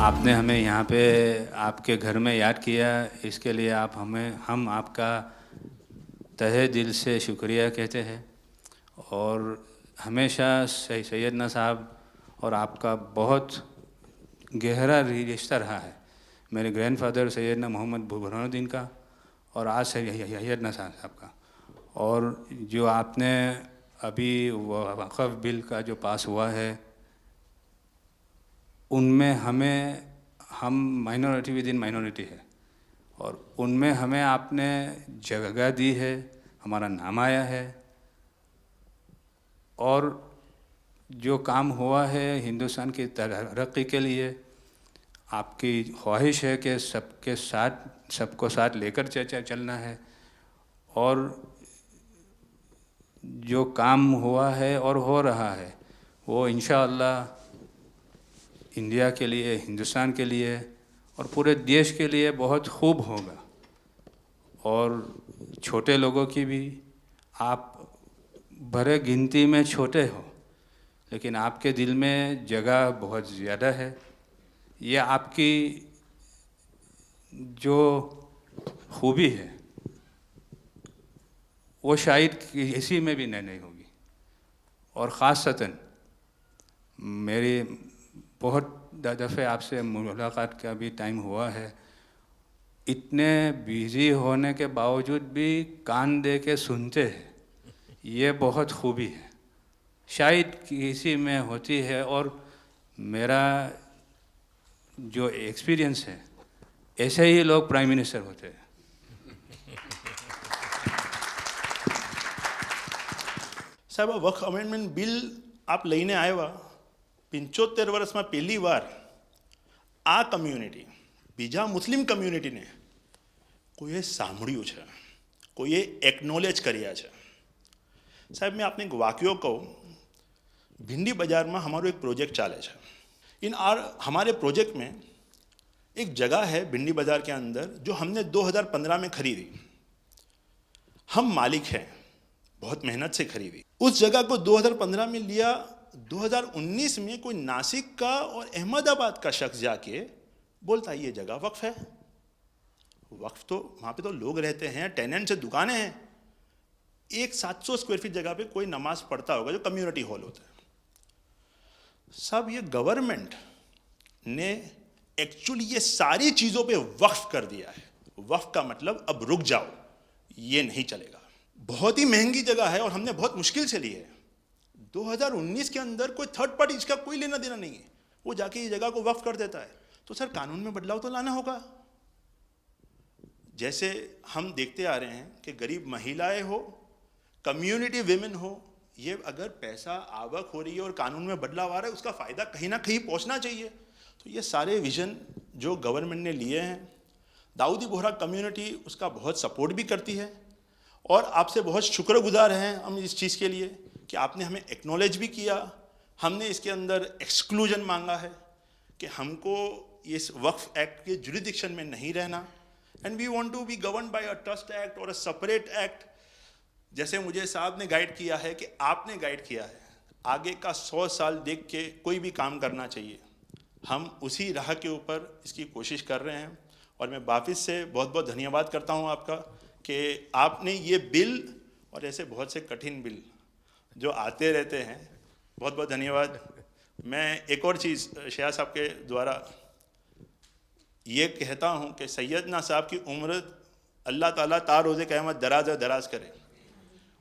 आपने हमें यहाँ पे आपके घर में याद किया, इसके लिए हम आपका तहे दिल से शुक्रिया कहते हैं। और हमेशा सैयदना साहब और आपका बहुत गहरा रिश्ता रहा है। मेरे ग्रैंडफादर सैयदना मोहम्मद बुरहानुद्दीन का और आज सैयदना साहब का। और जो आपने अभी वक़्फ़ बिल का जो पास हुआ है, उनमें हम माइनॉरिटी विद इन माइनॉरिटी है, और उनमें हमें आपने जगह दी है, हमारा नाम आया है। और जो काम हुआ है हिंदुस्तान की तरक्की के लिए, आपकी ख्वाहिश है कि सबको साथ लेकर चलना है। और जो काम हुआ है और हो रहा है वो इंशाअल्लाह इंडिया के लिए, हिंदुस्तान के लिए और पूरे देश के लिए बहुत खूब होगा। और छोटे लोगों की भी, आप भरे गिनती में छोटे हो लेकिन आपके दिल में जगह बहुत ज़्यादा है। ये आपकी जो खूबी है वो शायद किसी में भी नहीं होगी। और ख़ासतन मेरी बहुत दफ़े आपसे मुलाकात का भी टाइम हुआ है, इतने बिज़ी होने के बावजूद भी कान दे के सुनते हैं, ये बहुत खूबी है, शायद किसी में होती है। और मेरा जो एक्सपीरियंस है, ऐसे ही लोग प्राइम मिनिस्टर होते हैं। સાહેબ આ વક્ફ અમેન્ડમેન્ટ બિલ આપ લઈને આવ્યા 75 વર્ષમાં પહેલી વાર આ કમ્યુનિટી, બીજા મુસ્લિમ કમ્યુનિટીને કોઈએ સાંભળ્યું છે, કોઈએ એકનોલેજ કર્યા છે। સાહેબ मैं आपने एक वाक्यो कहूँ, भिंडी बाजार में हमारो एक प्रोजेक्ट चाले है। हमारे प्रोजेक्ट में एक जगह है भिंडी बाजार के अंदर जो हमने 2015 में खरीदी। हम मालिक हैं, बहुत मेहनत से खरीदी। उस जगह को 2015 में लिया, 2019 में कोई नासिक का और अहमदाबाद का शख्स जाके बोलता ये जगह वक्फ है। वक्फ तो वहाँ पे तो लोग रहते हैं, टेनेंट्स है, दुकानें हैं। एक 700 स्क्वायर फीट जगह पे कोई नमाज पढ़ता होगा जो कम्युनिटी हॉल होता है। सब ये गवर्नमेंट ने एक्चुअली ये सारी चीज़ों पे वक्फ कर दिया है। वक्फ का मतलब अब रुक जाओ, ये नहीं चलेगा। बहुत ही महंगी जगह है और हमने बहुत मुश्किल से ली है। 2019 के अंदर कोई थर्ड पार्टी, इसका कोई लेना देना नहीं है, वो जाके ये जगह को वक्फ कर देता है। तो सर कानून में बदलाव तो लाना होगा। जैसे हम देखते आ रहे हैं कि गरीब महिलाएं हो, कम्युनिटी विमेन हो, ये अगर पैसा आवक हो रही है और कानून में बदलाव आ रहा है, उसका फ़ायदा कहीं ना कहीं पहुंचना चाहिए। तो ये सारे विजन जो गवर्नमेंट ने लिए हैं, दाऊदी बोहरा कम्युनिटी उसका बहुत सपोर्ट भी करती है। और आपसे बहुत शुक्रगुजार हैं हम इस चीज़ के लिए कि आपने हमें एक्नॉलेज भी किया। हमने इसके अंदर एक्सक्लूजन मांगा है कि हमको इस वक्फ एक्ट के जुरिडिक्शन में नहीं रहना, and we want to be govern by a trust act और अ सेपरेट एक्ट। जैसे मुझे साहब ने गाइड किया है कि आपने गाइड किया है, आगे का 100 साल देख के कोई भी काम करना चाहिए। हम उसी राह के ऊपर इसकी कोशिश कर रहे हैं। और मैं वापस से बहुत बहुत धन्यवाद करता हूँ आपका कि आपने ये बिल और ऐसे बहुत से कठिन बिल जो आते रहते हैं, बहुत बहुत धन्यवाद। मैं एक और चीज़ शाह साहब के द्वारा ये कहता हूँ कि सैयदना साहब की उम्र अल्लाह ताला तार रोज़े क़यामत दराज करे।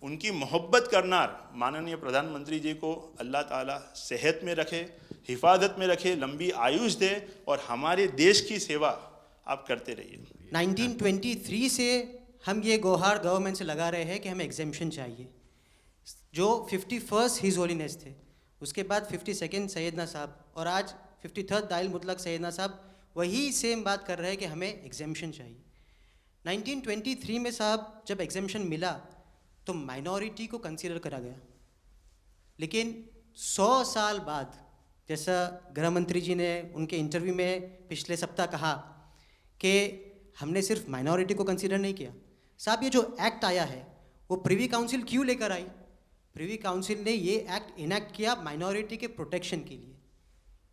उनकी मोहब्बत करनार माननीय प्रधानमंत्री जी को अल्लाह ताला सेहत में रखे, हिफाजत में रखे, लंबी आयुष दे और हमारे देश की सेवा आप करते रहिए। 1923 से हम ये गुहार गवर्नमेंट से लगा रहे हैं कि हमें एग्जेम्पशन चाहिए। जो 51st हिज होलीनेस थे, उसके बाद 52nd सैयदना साहब और आज 53rd दाइल मुतलक सैयदना साहब वही सेम बात कर रहे हैं कि हमें एग्जेम्पशन चाहिए। 1923 में साहब जब एग्जेम्पशन मिला तो माइनॉरिटी को कंसीडर करा गया, लेकिन 100 साल बाद, जैसा गृह मंत्री जी ने उनके इंटरव्यू में पिछले सप्ताह कहा कि हमने सिर्फ माइनॉरिटी को कंसीडर नहीं किया। साहब ये जो एक्ट आया है वो प्रिवी काउंसिल क्यों लेकर आई? प्रिवी काउंसिल ने ये एक्ट इनैक्ट किया माइनॉरिटी के प्रोटेक्शन के लिए।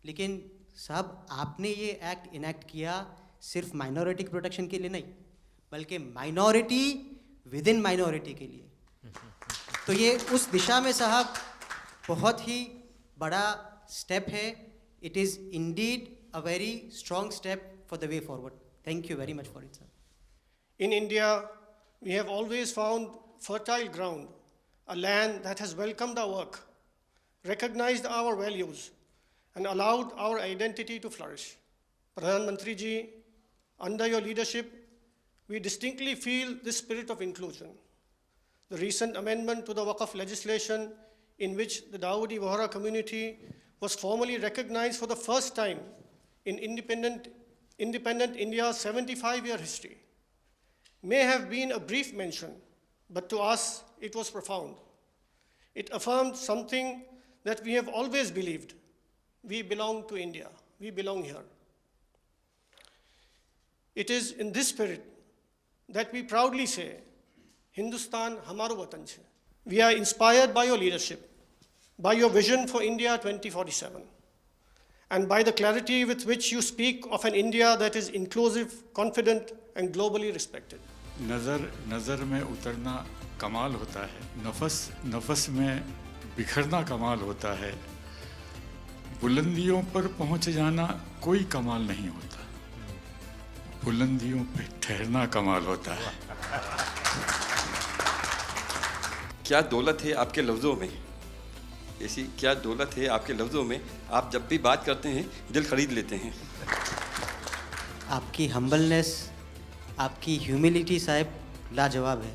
लेकिन साहब आपने ये एक्ट इनैक्ट किया सिर्फ माइनॉरिटी के प्रोटेक्शन के लिए नहीं, बल्कि माइनॉरिटी विद इन माइनॉरिटी के लिए। तो ये उस दिशा में साहब बहुत ही बड़ा स्टेप है। It is indeed a very strong step for the way forward. Thank you very much for it sir. In India, we have always found fertile ground, a land that has welcomed our work, recognized our values, and allowed our identity to flourish. Pradhan Mantri ji, under your leadership, we distinctly feel this spirit of inclusion. The recent amendment to the Waqf legislation, in which the Dawoodi Bohra community was formally recognized for the first time in independent India's 75-year history, may have been a brief mention, but to us it was profound. It affirmed something that we have always believed. We belong to India. We belong here. It is in this spirit that we proudly say, Hindustan hamaro watan chhe. We are inspired by your leadership, by your vision for India 2047, and by the clarity with which you speak of an India that is inclusive, confident, and globally respected. नज़र में उतरना कमाल होता है, नफस में बिखरना कमाल होता है, बुलंदियों पर पहुंच जाना कोई कमाल नहीं होता, बुलंदियों पे ठहरना कमाल होता है। क्या दौलत है आपके लफ्ज़ों में, ऐसी क्या दौलत है आपके लफ्ज़ों में, आप जब भी बात करते हैं दिल खरीद लेते हैं। आपकी हम्बलनेस, आपकी ह्यूमिलिटी साहेब लाजवाब है।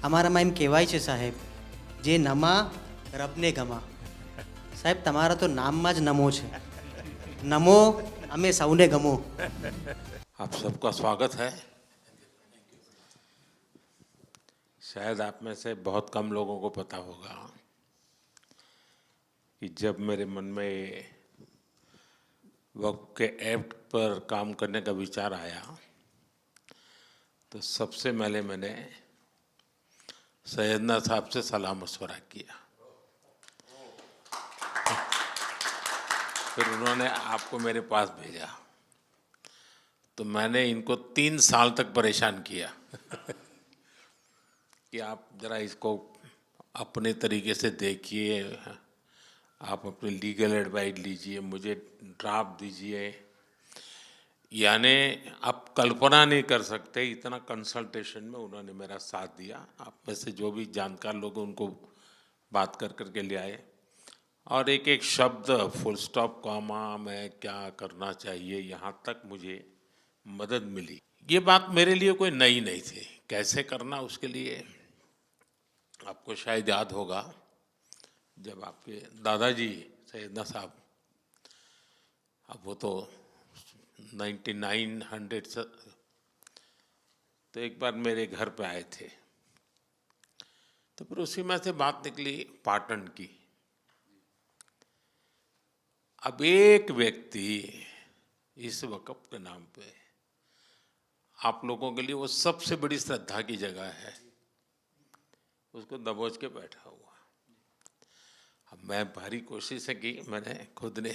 हमारा माइम कહેવાય છે સાહેબ, જે નમા રબને ગમા। સાહેબ તમારા તો નામમાં જ નમો છે, નમો અમે સૌને ગમો। आप सबका स्वागत है। शायद आप में से बहुत कम लोगों को पता होगा कि जब मेरे मन में वक्फ के एक्ट पर काम करने का विचार आया तो सबसे पहले मैंने सैयदना साहब से सलाह मशवरा किया, फिर उन्होंने आपको मेरे पास भेजा, तो मैंने इनको 3 साल तक परेशान किया कि आप ज़रा इसको अपने तरीके से देखिए, आप अपनी लीगल एडवाइस लीजिए, मुझे ड्राफ्ट दीजिए। यानी आप कल्पना नहीं कर सकते इतना कंसल्टेशन में उन्होंने मेरा साथ दिया। आप में से जो भी जानकार लोग उनको बात कर कर के ले आए, और एक एक शब्द फुल स्टॉप कॉमा में क्या करना चाहिए यहाँ तक मुझे मदद मिली। ये बात मेरे लिए कोई नई नहीं थी, कैसे करना उसके लिए आपको शायद याद होगा जब आपके दादाजी सैयदना साहब, अब वो तो 1900 से, तो एक बार मेरे घर पे आए थे, तो फिर उसी में से बात निकली पाटन की। अब एक व्यक्ति इस वक़्फ़ के नाम पे आप लोगों के लिए वो सबसे बड़ी श्रद्धा की जगह है, उसको दबोच के बैठा हुआ। अब मैं भारी कोशिश की, मैंने खुद ने,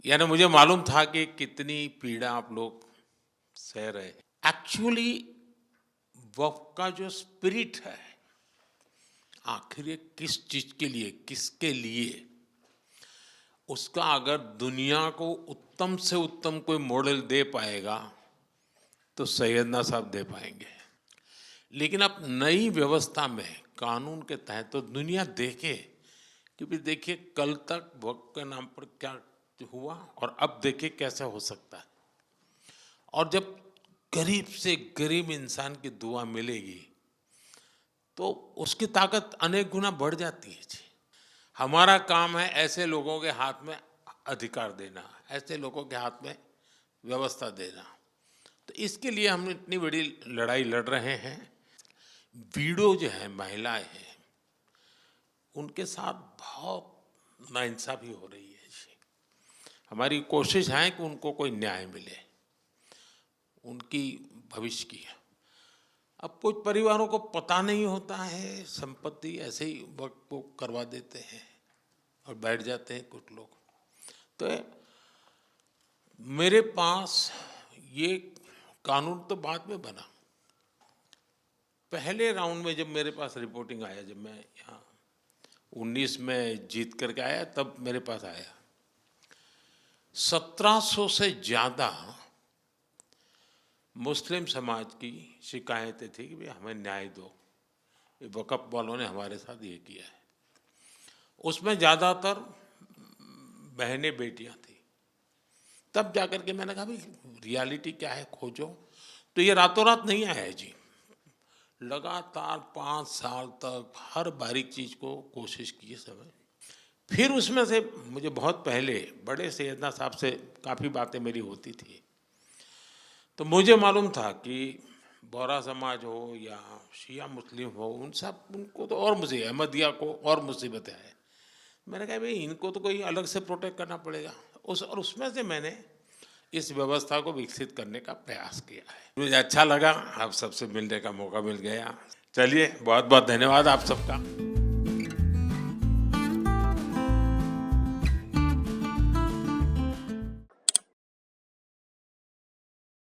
यानी मुझे मालूम था कि कितनी पीड़ा आप लोग सह रहे। एक्चुअली वक्फ का जो स्पिरिट है, आखिर ये किस चीज़ के लिए, किसके लिए, उसका अगर दुनिया को उत्तम से उत्तम कोई मॉडल दे पाएगा तो सैयदना साहब दे पाएंगे। लेकिन अब नई व्यवस्था में कानून के तहत तो दुनिया देखे कि भी देखिए कल तक वक्फ के नाम पर क्या हुआ और अब देखिए कैसे हो सकता है। और जब गरीब से गरीब इंसान की दुआ मिलेगी तो उसकी ताकत अनेक गुना बढ़ जाती है जी। हमारा काम है ऐसे लोगों के हाथ में अधिकार देना, ऐसे लोगों के हाथ में व्यवस्था देना। तो इसके लिए हम इतनी बड़ी लड़ाई लड़ रहे हैं। वीडो जो है, महिलाएं हैं, उनके साथ बहुत नाइंसाफ़ी हो रही है जी। हमारी कोशिश है कि उनको कोई न्याय मिले, उनकी भविष्य की। अब कुछ परिवारों को पता नहीं होता है, संपत्ति ऐसे ही वक्त को करवा देते हैं और बैठ जाते हैं कुछ लोग। तो मेरे पास ये कानून तो बाद में बना। पहले राउंड में जब मेरे पास रिपोर्टिंग आया, जब मैं यहाँ 19 में जीत करके आया, तब मेरे पास आया 1700 से ज़्यादा मुस्लिम समाज की शिकायतें थी कि भाई हमें न्याय दो, ये वक़्फ़ वालों ने हमारे साथ ये किया है। उसमें ज़्यादातर बहनें बेटियां थी। तब जाकर के मैंने कहा भाई रियलिटी क्या है खोजो। तो ये रातों रात नहीं आया है जी, लगातार 5 साल तक हर बारीक चीज़ को कोशिश की समय। फिर उसमें से मुझे बहुत पहले बड़े सैयदना साहब से काफ़ी बातें मेरी होती थी, तो मुझे मालूम था कि बोहरा समाज हो या शिया मुस्लिम हो, उनको तो और मुझे अहमदिया को और मुसीबत है। मैंने कहा भाई इनको तो कोई अलग से प्रोटेक्ट करना पड़ेगा। उसमें से मैंने इस व्यवस्था को विकसित करने का प्रयास किया है। मुझे अच्छा लगा, आप सबसे मिलने का मौका मिल गया। चलिए, बहुत बहुत धन्यवाद आप सबका।